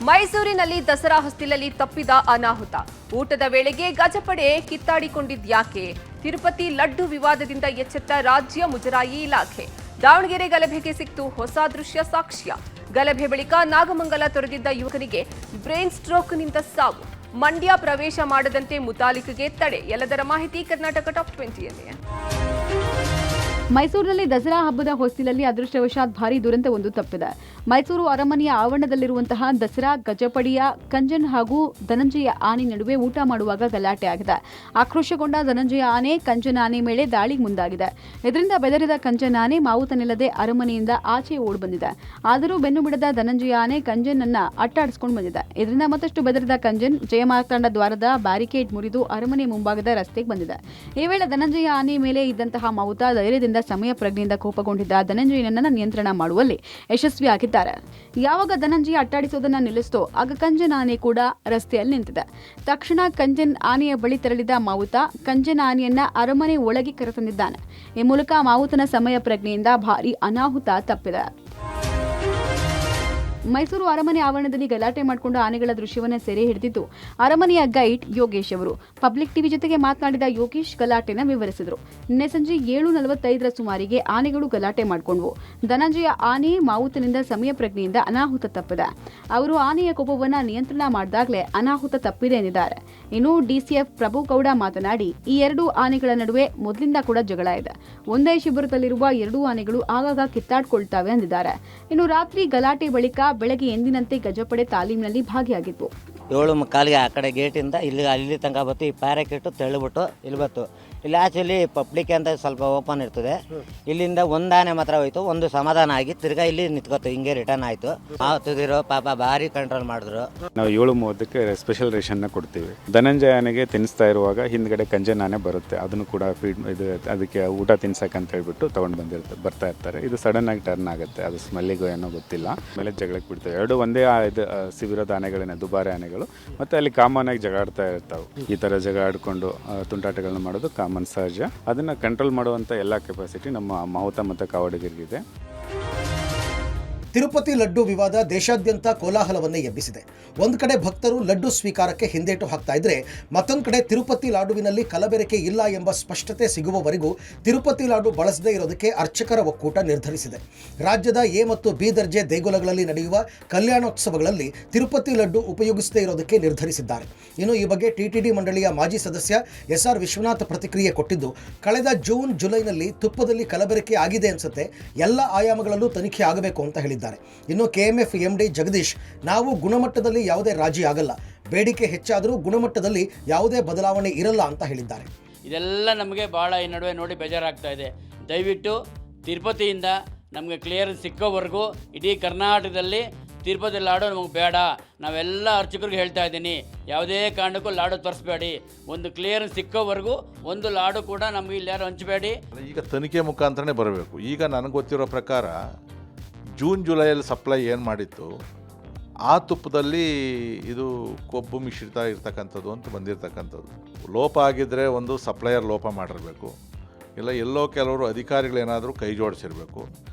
ಮೈಸೂರಿನಲ್ಲಿ ದಸರಾ ಹೊಸ್ತಿಲಲ್ಲಿ ತಪ್ಪಿದ ಅನಾಹುತ. ಊಟದ ವೇಳೆಗೆ ಗಜಪಡೆ ಕಿತ್ತಾಡಿಕೊಂಡಿದ್ಯಾಕೆ? ತಿರುಪತಿ ಲಡ್ಡು ವಿವಾದದಿಂದ ಎಚ್ಚೆತ್ತ ರಾಜ್ಯ ಮುಜರಾಯಿ ಇಲಾಖೆ. ದಾವಣಗೆರೆ ಗಲಭೆಗೆ ಸಿಕ್ತು ಹೊಸ ದೃಶ್ಯ ಸಾಕ್ಷ್ಯ. ಗಲಭೆ ಬಳಿಕ ನಾಗಮಂಗಲ ತೊರೆದಿದ್ದ ಯುವಕನಿಗೆ ಬ್ರೈನ್ ಸ್ಟ್ರೋಕ್ನಿಂದ ಸಾವು. ಮಂಡ್ಯ ಪ್ರವೇಶ ಮಾಡದಂತೆ ಮುತಾಲಿಕ್ಗೆ ತಡೆ. ಎಲ್ಲದರ ಮಾಹಿತಿ ಕರ್ನಾಟಕ ಟಾಪ್ 20ಯಲ್ಲಿ. ಮೈಸೂರಿನಲ್ಲಿ ದಸರಾ ಹಬ್ಬದ ಹೊಸ್ತಿಲಲ್ಲಿ ಅದೃಷ್ಟವಶಾತ್ ಭಾರೀ ದುರಂತವೊಂದು ತಪ್ಪಿದೆ. ಮೈಸೂರು ಅರಮನೆಯ ಆವರಣದಲ್ಲಿರುವಂತಹ ದಸರಾ ಗಜಪಡೆಯ ಕಂಜನ್ ಹಾಗೂ ಧನಂಜಯ ಆನೆ ನಡುವೆ ಊಟ ಮಾಡುವಾಗ ಗಲಾಟೆ ಆಗಿದೆ. ಆಕ್ರೋಶಗೊಂಡ ಧನಂಜಯ ಆನೆ ಕಂಜನ್ ಆನೆ ಮೇಲೆ ದಾಳಿಗೆ ಮುಂದಾಗಿದೆ. ಇದರಿಂದ ಬೆದರಿದ ಕಂಜನ್ ಆನೆ ಮಾವುತನಿಲ್ಲದೆ ಅರಮನೆಯಿಂದ ಆಚೆ ಓಡಿ ಬಂದಿದೆ. ಆದರೂ ಬೆನ್ನು ಬಿಡದ ಧನಂಜಯ ಆನೆ ಕಂಜನ್ ಅನ್ನ ಅಟ್ಟಾಡಿಸಿಕೊಂಡು ಬಂದಿದೆ. ಇದರಿಂದ ಮತ್ತಷ್ಟು ಬೆದರಿದ ಕಂಜನ್ ಜಯಮಾರ್ತಾಂಡ ದ್ವಾರದ ಬ್ಯಾರಿಕೇಡ್ ಮುರಿದು ಅರಮನೆ ಮುಂಭಾಗದ ರಸ್ತೆಗೆ ಬಂದಿದೆ. ಈ ವೇಳೆ ಧನಂಜಯ ಆನೆ ಮೇಲೆ ಇದ್ದಂತಹ ಮಾವುತ ಧೈರ್ಯದಿಂದ ಸಮಯ ಪ್ರಜ್ಞೆಯಿಂದ ಕೋಪಗೊಂಡಿದ್ದ ಧನಂಜಯನನ್ನ ನಿಯಂತ್ರಣ ಮಾಡುವಲ್ಲಿ ಯಶಸ್ವಿಯಾಗಿದ್ದಾರೆ. ಯಾವಾಗ ಧನಂಜಯ ಅಟ್ಟಾಡಿಸೋದನ್ನ ನಿಲ್ಲಿಸಿತೋ ಆಗ ಕಂಜನ್ ಆನೆ ಕೂಡ ರಸ್ತೆಯಲ್ಲಿ ನಿಂತಿದೆ. ತಕ್ಷಣ ಕಂಜನ್ ಆನೆಯ ಬಳಿ ತೆರಳಿದ ಮಾವುತ ಕಂಜನ್ ಆನೆಯನ್ನ ಅರಮನೆ ಒಳಗೆ ಕರೆತಂದಿದ್ದಾನೆ. ಈ ಮೂಲಕ ಮಾವುತನ ಸಮಯ ಪ್ರಜ್ಞೆಯಿಂದ ಭಾರೀ ಅನಾಹುತ ತಪ್ಪಿದೆ. ಮೈಸೂರು ಅರಮನೆ ಆವರಣದಲ್ಲಿ ಗಲಾಟೆ ಮಾಡಿಕೊಂಡ ಆನೆಗಳ ದೃಶ್ಯವನ್ನ ಸೆರೆ ಹಿಡಿದಿದ್ದು ಅರಮನೆಯ ಗೈಡ್ ಯೋಗೇಶ್ ಅವರು. ಪಬ್ಲಿಕ್ ಟಿವಿ ಜೊತೆಗೆ ಮಾತನಾಡಿದ ಯೋಗೇಶ್ ಗಲಾಟೆನ ವಿವರಿಸಿದರು. ನಿನ್ನೆ ಸಂಜೆ 7:45 ಸುಮಾರಿಗೆ ಆನೆಗಳು ಗಲಾಟೆ ಮಾಡಿಕೊಂಡ್ವು. ಧನಂಜಯ ಆನೆ ಮಾವುತನಿಂದ ಸಮಯ ಪ್ರಜ್ಞೆಯಿಂದ ಅನಾಹುತ ತಪ್ಪಿದೆ. ಅವರು ಆನೆಯ ಕೋಪವನ್ನ ನಿಯಂತ್ರಣ ಮಾಡಿದಾಗಲೇ ಅನಾಹುತ ತಪ್ಪಿದೆ ಎಂದಿದ್ದಾರೆ. ಇನ್ನು ಡಿಸಿಎಫ್ ಪ್ರಭು ಗೌಡ ಮಾತನಾಡಿ, ಈ ಎರಡೂ ಆನೆಗಳ ನಡುವೆ ಮೊದಲಿಂದ ಕೂಡ ಜಗಳ ಇದೆ. ಒಂದೇ ಶಿಬಿರದಲ್ಲಿರುವ ಎರಡೂ ಆನೆಗಳು ಆಗಾಗ ಕಿತ್ತಾಡ್ಕೊಳ್ತಾವೆ ಎಂದಿದ್ದಾರೆ. ಇನ್ನು ರಾತ್ರಿ ಗಲಾಟೆ ಬಳಿಕ ಬೆಳಗ್ಗೆ ಎಂದಿನಂತೆ ಗಜಪಡೆ ತಾಲೀಮಿನಲ್ಲಿ ಭಾಗಿಯಾಗಿತ್ತು. 7:45 ಆ ಕಡೆ ಗೇಟಿಂದ ಇಲ್ಲಿ ತನಕ ಬತ್ತು. ಈ ಪ್ಯಾರಾಕೆಟು ತೆಳ್ಳುಬಿಟ್ಟು ಇಲ್ಲಿ ಬತ್ತು. ಇಲ್ಲಿ ಆ್ಯಕ್ಚುಲಿ ಪಬ್ಲಿಕ್ ಅಂತ ಸ್ವಲ್ಪ ಓಪನ್ ಇರ್ತದೆ. ಇಲ್ಲಿಂದ ಒಂದು ಆನೆ ಮಾತ್ರ ಹೋಯ್ತು. ಒಂದು ಸಮಾಧಾನ ಆಗಿ ತಿರ್ಗಾ ಇಲ್ಲಿ ನಿಂತ್ಕೋತು. ಹಿಂಗೆ ರಿಟರ್ನ್ ಆಯಿತು. ಮಾವುತಿರೋ ಪಾಪ ಭಾರಿ ಕಂಟ್ರೋಲ್ ಮಾಡಿದ್ರು. ನಾವು 7:30ಕ್ಕೆ ಸ್ಪೆಷಲ್ ರೇಷನ್ನ ಕೊಡ್ತೀವಿ. ಧನಂಜಯ ಆನೆಗೆ ತಿನ್ನಿಸ್ತಾ ಇರುವಾಗ ಹಿಂದ್ಗಡೆ ಕಂಜನ್ ಆನೆ ಬರುತ್ತೆ. ಅದನ್ನು ಕೂಡ ಫೀಡ್ ಅದಕ್ಕೆ ಊಟ ತಿನ್ಸಕ್ಕಂತ ಹೇಳ್ಬಿಟ್ಟು ತೊಗೊಂಡು ಬರ್ತಾ ಇರ್ತಾರೆ. ಇದು ಸಡನ್ ಆಗಿ ಟರ್ನ್ ಆಗುತ್ತೆ. ಅದು ಸ್ಮೆಲ್ಲಿಗೋ ಏನೋ ಗೊತ್ತಿಲ್ಲ. ಆಮೇಲೆ ಜಗಳಕ್ಕೆ ಬಿಡ್ತೇವೆ. ಎರಡು ಒಂದೇ ಶಿಬಿರದ ಆನೆಗಳೇನೆ, ದುಬಾರಿ ಆನೆಗಳು. ಮತ್ತೆ ಅಲ್ಲಿ ಕಾಮನ್ ಆಗಿ ಜಗಾಡ್ತಾ ಇರ್ತಾವೆ. ಈ ತರ ಜಗಾಡ್ಕೊಂಡು ತುಂಟಾಟಗಳನ್ನ ಮಾಡೋದು ಕಾಮನ್, ಸಹಜ. ಅದನ್ನ ಕಂಟ್ರೋಲ್ ಮಾಡುವಂತ ಎಲ್ಲ ಕೆಪಾಸಿಟಿ ನಮ್ಮ ಮಾವುತ ಮತ್ತು ಕಾವಡಿಗರಿಗಿದೆ. ತಿರುಪತಿ ಲಡ್ಡು ವಿವಾದ ದೇಶಾದ್ಯಂತ ಕೋಲಾಹಲವನ್ನೇ ಎಬ್ಬಿಸಿದೆ. ಒಂದು ಕಡೆ ಭಕ್ತರು ಲಡ್ಡು ಸ್ವೀಕಾರಕ್ಕೆ ಹಿಂದೇಟು ಹಾಕ್ತಾ ಇದ್ರೆ, ಮತ್ತೊಂದು ಕಡೆ ತಿರುಪತಿ ಲಾಡುವಿನಲ್ಲಿ ಕಲಬೆರಕೆ ಇಲ್ಲ ಎಂಬ ಸ್ಪಷ್ಟತೆ ಸಿಗುವವರೆಗೂ ತಿರುಪತಿ ಲಾಡು ಬಳಸದೇ ಇರೋದಕ್ಕೆ ಅರ್ಚಕರ ಒಕ್ಕೂಟ ನಿರ್ಧರಿಸಿದೆ. ರಾಜ್ಯದ ಎ ಮತ್ತು ಬಿ ದರ್ಜೆ ದೇಗುಲಗಳಲ್ಲಿ ನಡೆಯುವ ಕಲ್ಯಾಣೋತ್ಸವಗಳಲ್ಲಿ ತಿರುಪತಿ ಲಡ್ಡು ಉಪಯೋಗಿಸದೇ ಇರೋದಕ್ಕೆ ನಿರ್ಧರಿಸಿದ್ದಾರೆ. ಇನ್ನು ಈ ಬಗ್ಗೆ ಟಿಟಿಡಿ ಮಂಡಳಿಯ ಮಾಜಿ ಸದಸ್ಯ ಎಸ್ಆರ್ ವಿಶ್ವನಾಥ್ ಪ್ರತಿಕ್ರಿಯೆ ಕೊಟ್ಟಿದ್ದು, ಕಳೆದ ಜೂನ್ ಜುಲೈನಲ್ಲಿ ತುಪ್ಪದಲ್ಲಿ ಕಲಬೆರಕೆ ಆಗಿದೆ ಅನ್ಸುತ್ತೆ, ಎಲ್ಲ ಆಯಾಮಗಳಲ್ಲೂ ತನಿಖೆ ಆಗಬೇಕು ಅಂತ ಹೇಳಿದ್ದಾರೆ. ಇನ್ನು ಕೆಎಂಎಫ್ ಎಂಡಿ ಜಗದೀಶ್, ನಾವು ಗುಣಮಟ್ಟದಲ್ಲಿ ಯಾವುದೇ ರಾಜಿ ಆಗಲ್ಲ, ಬೇಡಿಕೆ ಹೆಚ್ಚಾದರೂ ಗುಣಮಟ್ಟದಲ್ಲಿ ಯಾವುದೇ ಬದಲಾವಣೆ ಇರಲ್ಲ ಅಂತ ಹೇಳಿದ್ದಾರೆ. ಇದೆಲ್ಲ ನಮಗೆ ಭಾಳ ಈ ನಡುವೆ ನೋಡಿ ಬೇಜಾರಾಗ್ತಾ ಇದೆ. ದಯವಿಟ್ಟು ತಿರುಪತಿಯಿಂದ ನಮಗೆ ಕ್ಲಿಯರೆನ್ಸ್ ಸಿಕ್ಕೋವರೆಗೂ ಇಡೀ ಕರ್ನಾಟಕದಲ್ಲಿ ತಿರುಪತಿ ಲಾಡು ನಮಗೆ ಬೇಡ. ನಾವೆಲ್ಲ ಅರ್ಚಕರಿಗೆ ಹೇಳ್ತಾ ಇದ್ದೀನಿ, ಯಾವುದೇ ಕಾರಣಕ್ಕೂ ಲಾಡು ತರಿಸ್ಬೇಡಿ. ಒಂದು ಕ್ಲಿಯರೆನ್ಸ್ ಸಿಕ್ಕೋವರೆಗೂ ಒಂದು ಲಾಡು ಕೂಡ ನಮಗೆ ಇಲ್ಲಿ ಯಾರು ಹಂಚಬೇಡಿ. ಈಗ ತನಿಖೆ ಮುಖಾಂತರನೇ ಬರಬೇಕು. ಈಗ ನನಗೆ ಗೊತ್ತಿರೋ ಪ್ರಕಾರ ಜೂನ್ ಜುಲೈಯಲ್ಲಿ ಸಪ್ಲೈ ಏನು ಮಾಡಿತ್ತು, ಆ ತುಪ್ಪದಲ್ಲಿ ಇದು ಕೊಬ್ಬು ಮಿಶ್ರಿತ ಇರ್ತಕ್ಕಂಥದ್ದು ಅಂತ ಬಂದಿರತಕ್ಕಂಥದ್ದು. ಲೋಪ ಆಗಿದ್ದರೆ ಒಂದು ಸಪ್ಲೈಯರ್ ಲೋಪ ಮಾಡಿರಬೇಕು, ಇಲ್ಲ ಎಲ್ಲೋ ಕೆಲವರು ಅಧಿಕಾರಿಗಳೇನಾದರೂ ಕೈ ಜೋಡಿಸಿರಬೇಕು,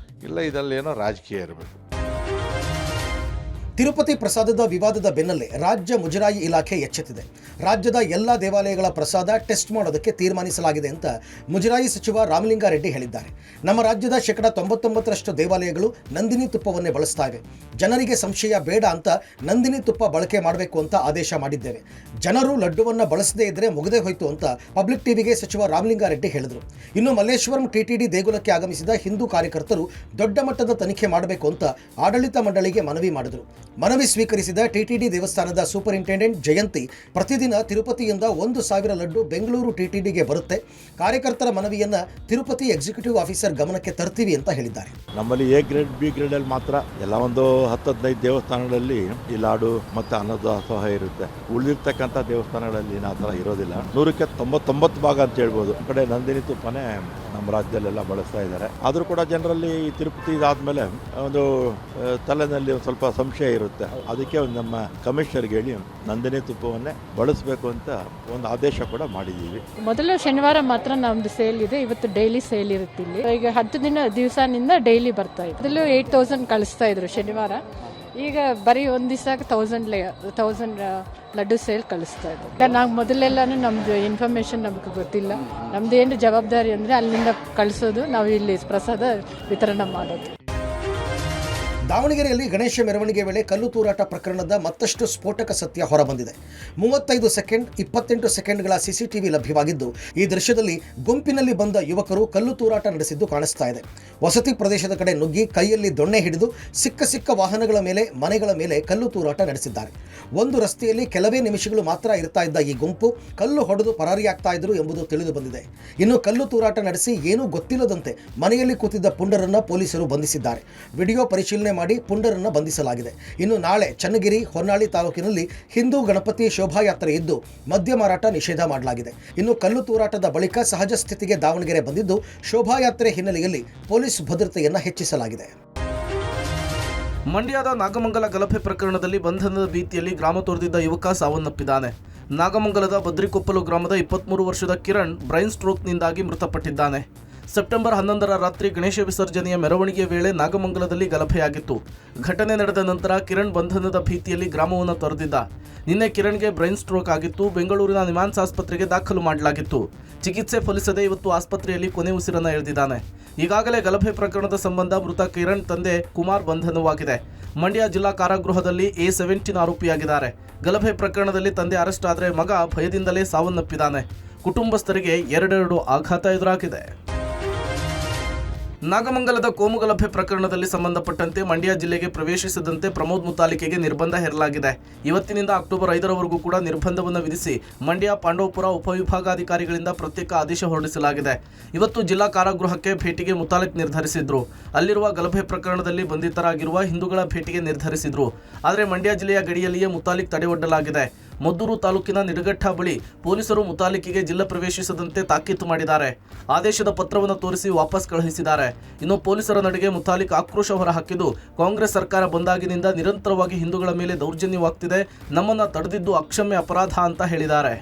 ಇಲ್ಲ ಇದರಲ್ಲೇನೋ ರಾಜಕೀಯ ಇರಬೇಕು. ತಿರುಪತಿ ಪ್ರಸಾದದ ವಿವಾದದ ಬೆನ್ನಲ್ಲೇ ರಾಜ್ಯ ಮುಜರಾಯಿ ಇಲಾಖೆ ಎಚ್ಚೆತ್ತಿದೆ. ರಾಜ್ಯದ ಎಲ್ಲ ದೇವಾಲಯಗಳ ಪ್ರಸಾದ ಟೆಸ್ಟ್ ಮಾಡೋದಕ್ಕೆ ತೀರ್ಮಾನಿಸಲಾಗಿದೆ ಅಂತ ಮುಜರಾಯಿ ಸಚಿವ ರಾಮಲಿಂಗಾರೆಡ್ಡಿ ಹೇಳಿದ್ದಾರೆ. ನಮ್ಮ ರಾಜ್ಯದ 99% ದೇವಾಲಯಗಳು ನಂದಿನಿ ತುಪ್ಪವನ್ನೇ ಬಳಸ್ತಾ ಇವೆ. ಜನರಿಗೆ ಸಂಶಯ ಬೇಡ ಅಂತ ನಂದಿನಿ ತುಪ್ಪ ಬಳಕೆ ಮಾಡಬೇಕು ಅಂತ ಆದೇಶ ಮಾಡಿದ್ದೇವೆ. ಜನರು ಲಡ್ಡುವನ್ನು ಬಳಸದೇ ಇದ್ದರೆ ಮುಗದೇ ಹೋಯ್ತು ಅಂತ ಪಬ್ಲಿಕ್ ಟಿವಿಗೆ ಸಚಿವ ರಾಮಲಿಂಗಾರೆಡ್ಡಿ ಹೇಳಿದರು. ಇನ್ನು ಮಲ್ಲೇಶ್ವರಂ ಟಿಟಿಡಿ ದೇಗುಲಕ್ಕೆ ಆಗಮಿಸಿದ ಹಿಂದೂ ಕಾರ್ಯಕರ್ತರು ದೊಡ್ಡ ಮಟ್ಟದ ತನಿಖೆ ಮಾಡಬೇಕು ಅಂತ ಆಡಳಿತ ಮಂಡಳಿಗೆ ಮನವಿ ಮಾಡಿದರು. ಮನವಿ ಸ್ವೀಕರಿಸಿದ ಟಿಟಿಡಿ ದೇವಸ್ಥಾನದ ಸೂಪರಿಂಟೆಂಡೆಂಟ್ ಜಯಂತಿ, ಪ್ರತಿದಿನ ತಿರುಪತಿಯಿಂದ 1,000 ಲಡ್ಡು ಬೆಂಗಳೂರು ಟಿಟಿಡಿಗೆ ಬರುತ್ತೆ. ಕಾರ್ಯಕರ್ತರ ಮನವಿಯನ್ನ ತಿರುಪತಿ ಎಕ್ಸಿಕ್ಯೂಟಿವ್ ಆಫೀಸರ್ ಗಮನಕ್ಕೆ ತರ್ತೀವಿ ಅಂತ ಹೇಳಿದ್ದಾರೆ. ನಮ್ಮಲ್ಲಿ ಎ ಗ್ರೇಡ್ ಬಿ ಗ್ರೇಡ್ ಅಲ್ಲಿ ಮಾತ್ರ ಎಲ್ಲ ಒಂದು 10-15 ದೇವಸ್ಥಾನಗಳಲ್ಲಿ ಈ ಲಾಡು ಮತ್ತೆ ಅನ್ನದಾಸೋಹ ಇರುತ್ತೆ. ಉಳಿದಿರ್ತಕ್ಕಂಥ ದೇವಸ್ಥಾನಗಳಲ್ಲಿ ಆ ಥರ ಇರೋದಿಲ್ಲ. 100ಕ್ಕೆ 99 ಭಾಗ ಅಂತ ಹೇಳ್ಬೋದು. ಈ ಕಡೆ ನಂದಿನಿ ತುಪ್ಪನೇ ನಮ್ಮ ರಾಜ್ಯದಲ್ಲೆಲ್ಲ ಬಳಸ್ತಾ ಇದ್ದಾರೆ. ಆದರೂ ಕೂಡ ಜನರಲ್ಲಿ ತಿರುಪತಿ ಇದಾದ್ಮೇಲೆ ಒಂದು ತಲೆನಲ್ಲಿ ಒಂದು ಸ್ವಲ್ಪ ಸಂಶಯ ಇರುತ್ತೆ. ಅದಕ್ಕೆ ನಮ್ಮ ಕಮಿಷನರ್ಗೆ ಹೇಳಿ ನಂದಿನಿ ತುಪ್ಪವನ್ನೇ ಬಳಸಬೇಕು ಅಂತ ಒಂದು ಆದೇಶ ಕೂಡ ಮಾಡಿದ್ದೀವಿ. ಮೊದಲು ಶನಿವಾರ ಮಾತ್ರ ನಮ್ದು ಸೇಲ್ ಇದೆ. ಇವತ್ತು ಡೈಲಿ ಸೇಲ್ ಇರುತ್ತೆ ಇಲ್ಲಿ. ಈಗ 10 ದಿವಸನಿಂದ ಡೈಲಿ ಬರ್ತಾ ಇದೆ. ಮೊದಲು 8,000 ಕಳಿಸ್ತಾ ಇದ್ರು ಶನಿವಾರ. ಈಗ ಬರೀ ಒಂದು ದಿವಸಕ್ಕೆ 1000 ಲಡ್ಡು ಸೇಲ್ ಕಳಿಸ್ತಾ ಇದ್ದಾರೆ. ನಾವು ಮೊದಲೆಲ್ಲನೂ ನಮ್ಮದು ಇನ್ಫಾರ್ಮೇಷನ್ ನಮಗೆ ಗೊತ್ತಿಲ್ಲ. ನಮ್ದು ಏನು ಜವಾಬ್ದಾರಿ ಅಂದರೆ ಅಲ್ಲಿಂದ ಕಳಿಸೋದು, ನಾವು ಇಲ್ಲಿ ಪ್ರಸಾದ ವಿತರಣೆ ಮಾಡೋದು. ದಾವಣಗೆರೆಯಲ್ಲಿ ಗಣೇಶ ಮೆರವಣಿಗೆ ವೇಳೆ ಕಲ್ಲು ತೂರಾಟ ಪ್ರಕರಣದ ಮತ್ತಷ್ಟು ಸ್ಫೋಟಕ ಸತ್ಯ ಹೊರಬಂದಿದೆ. 35 ಸೆಕೆಂಡ್ 28 ಸೆಕೆಂಡ್ಗಳ ಸಿಸಿಟಿವಿ ಲಭ್ಯವಾಗಿದ್ದು, ಈ ದೃಶ್ಯದಲ್ಲಿ ಗುಂಪಿನಲ್ಲಿ ಬಂದ ಯುವಕರು ಕಲ್ಲು ತೂರಾಟ ನಡೆಸಿದ್ದು ಕಾಣಿಸ್ತಾ ಇದೆ. ವಸತಿ ಪ್ರದೇಶದ ಕಡೆ ನುಗ್ಗಿ ಕೈಯಲ್ಲಿ ದೊಣ್ಣೆ ಹಿಡಿದು ಸಿಕ್ಕ ವಾಹನಗಳ ಮೇಲೆ, ಮನೆಗಳ ಮೇಲೆ ಕಲ್ಲು ತೂರಾಟ ನಡೆಸಿದ್ದಾರೆ. ಒಂದು ರಸ್ತೆಯಲ್ಲಿ ಕೆಲವೇ ನಿಮಿಷಗಳು ಮಾತ್ರ ಇರ್ತಾ ಇದ್ದ ಈ ಗುಂಪು ಕಲ್ಲು ಹೊಡೆದು ಪರಾರಿಯಾಗ್ತಾ ಇದ್ರು ಎಂಬುದು ತಿಳಿದು ಬಂದಿದೆ. ಇನ್ನು ಕಲ್ಲು ತೂರಾಟ ನಡೆಸಿ ಏನೂ ಗೊತ್ತಿಲ್ಲದಂತೆ ಮನೆಯಲ್ಲಿ ಕೂತಿದ್ದ ಪುಂಡರನ್ನ ಪೊಲೀಸರು ಬಂಧಿಸಿದ್ದಾರೆ. ವಿಡಿಯೋ ಪರಿಶೀಲನೆ ಮಾಡಿ ಪುಂಡರನ್ನು ಬಂಧಿಸಲಾಗಿದೆ. ಇನ್ನು ನಾಳೆ ಚನ್ನಗಿರಿ, ಹೊನ್ನಾಳಿ ತಾಲೂಕಿನಲ್ಲಿ ಹಿಂದೂ ಗಣಪತಿ ಶೋಭಾಯಾತ್ರೆ ಇದ್ದು ಮದ್ಯ ಮಾರಾಟ ನಿಷೇಧ ಮಾಡಲಾಗಿದೆ. ಇನ್ನು ಕಲ್ಲು ತೂರಾಟದ ಬಳಿಕ ಸಹಜ ಸ್ಥಿತಿಗೆ ದಾವಣಗೆರೆ ಬಂದಿದ್ದು, ಶೋಭಾಯಾತ್ರೆ ಹಿನ್ನೆಲೆಯಲ್ಲಿ ಪೊಲೀಸ್ ಭದ್ರತೆಯನ್ನು ಹೆಚ್ಚಿಸಲಾಗಿದೆ. ಮಂಡ್ಯದ ನಾಗಮಂಗಲ ಗಲಭೆ ಪ್ರಕರಣದಲ್ಲಿ ಬಂಧನದ ಭೀತಿಯಲ್ಲಿ ಗ್ರಾಮ ತೊರೆದಿದ್ದ ಯುವಕ ಸಾವನ್ನಪ್ಪಿದ್ದಾನೆ. ನಾಗಮಂಗಲದ ಬದ್ರಿಕೊಪ್ಪಲು ಗ್ರಾಮದ 23 ವರ್ಷದ ಕಿರಣ್ ಬ್ರೈನ್ ಸ್ಟ್ರೋಕ್ನಿಂದಾಗಿ ಮೃತಪಟ್ಟಿದ್ದಾನೆ. ಸೆಪ್ಟೆಂಬರ್ 11ರ ರಾತ್ರಿ ಗಣೇಶ ವಿಸರ್ಜನೆಯ ಮೆರವಣಿಗೆ ವೇಳೆ ನಾಗಮಂಗಲದಲ್ಲಿ ಗಲಭೆಯಾಗಿತ್ತು. ಘಟನೆ ನಡೆದ ನಂತರ ಕಿರಣ್ ಬಂಧನದ ಭೀತಿಯಲ್ಲಿ ಗ್ರಾಮವನ್ನು ತೊರೆದಿದ್ದ. ನಿನ್ನೆ ಕಿರಣ್ಗೆ ಬ್ರೈನ್ ಸ್ಟ್ರೋಕ್ ಆಗಿತ್ತು. ಬೆಂಗಳೂರಿನ ನಿಮ್ಹಾನ್ಸ್ ಆಸ್ಪತ್ರೆಗೆ ದಾಖಲು ಮಾಡಲಾಗಿತ್ತು. ಚಿಕಿತ್ಸೆ ಫಲಿಸದೆ ಇವತ್ತು ಆಸ್ಪತ್ರೆಯಲ್ಲಿ ಕೊನೆ ಉಸಿರನ್ನು ಎಳೆದಿದ್ದಾನೆ. ಈಗಾಗಲೇ ಗಲಭೆ ಪ್ರಕರಣದ ಸಂಬಂಧ ಮೃತ ಕಿರಣ್ ತಂದೆ ಕುಮಾರ್ ಬಂಧನವಾಗಿದೆ. ಮಂಡ್ಯ ಜಿಲ್ಲಾ ಕಾರಾಗೃಹದಲ್ಲಿ A17 ಆರೋಪಿಯಾಗಿದ್ದಾರೆ. ಗಲಭೆ ಪ್ರಕರಣದಲ್ಲಿ ತಂದೆ ಅರೆಸ್ಟ್ ಆದರೆ ಮಗ ಭಯದಿಂದಲೇ ಸಾವನ್ನಪ್ಪಿದ್ದಾನೆ. ಕುಟುಂಬಸ್ಥರಿಗೆ 2 ಆಘಾತ ಎದುರಾಗಿದೆ. ನಾಗಮಂಗಲದ ಕೋಮುಗಲಭೆ ಪ್ರಕರಣದಲ್ಲಿ ಸಂಬಂಧಪಟ್ಟಂತೆ ಮಂಡ್ಯ ಜಿಲ್ಲೆಗೆ ಪ್ರವೇಶಿಸದಂತೆ ಪ್ರಮೋದ್ ಮುತಾಲಿಕೆಗೆ ನಿರ್ಬಂಧ ಹೇರಲಾಗಿದೆ. ಇವತ್ತಿನಿಂದ ಅಕ್ಟೋಬರ್ 5ರವರೆಗೂ ಕೂಡ ನಿರ್ಬಂಧವನ್ನು ವಿಧಿಸಿ ಮಂಡ್ಯ ಪಾಂಡವಪುರ ಉಪವಿಭಾಗಾಧಿಕಾರಿಗಳಿಂದ ಪ್ರತ್ಯೇಕ ಆದೇಶ ಹೊರಡಿಸಲಾಗಿದೆ. ಇವತ್ತು ಜಿಲ್ಲಾ ಕಾರಾಗೃಹಕ್ಕೆ ಭೇಟಿಗೆ ಮುತಾಲಿಕ್ ನಿರ್ಧರಿಸಿದ್ರು. ಅಲ್ಲಿರುವ ಗಲಭೆ ಪ್ರಕರಣದಲ್ಲಿ ಬಂಧಿತರಾಗಿರುವ ಹಿಂದೂಗಳ ಭೇಟಿಗೆ ನಿರ್ಧರಿಸಿದ್ರು. ಆದರೆ ಮಂಡ್ಯ ಜಿಲ್ಲೆಯ ಗಡಿಯಲ್ಲಿಯೇ ಮುತಾಲಿಕ್ ತಡೆಯೊಡ್ಡಲಾಗಿದೆ. ಮದ್ದೂರು ತಾಲೂಕಿನ ನಿಡಘಟ್ಟ ಬಳಿ ಪೊಲೀಸರು ಮುತಾಲಿಕ್ಗೆ ಜಿಲ್ಲೆ ಪ್ರವೇಶಿಸದಂತೆ ತಾಕೀತು ಮಾಡಿದ್ದಾರೆ. ಆದೇಶದ ಪತ್ರವನ್ನು ತೋರಿಸಿ ವಾಪಸ್ ಕಳುಹಿಸಿದ್ದಾರೆ. ಇನ್ನು ಪೊಲೀಸರ ನಡೆಗೆ ಮುತಾಲಿಕ್ ಆಕ್ರೋಶ ಹೊರಹಾಕಿದ್ದು, ಕಾಂಗ್ರೆಸ್ ಸರ್ಕಾರ ಬಂದಾಗಿನಿಂದ ನಿರಂತರವಾಗಿ ಹಿಂದೂಗಳ ಮೇಲೆ ದೌರ್ಜನ್ಯವಾಗ್ತಿದೆ, ನಮ್ಮನ್ನ ತಡೆದಿದ್ದು ಅಕ್ಷಮ್ಯ ಅಪರಾಧ ಅಂತ ಹೇಳಿದ್ದಾರೆ.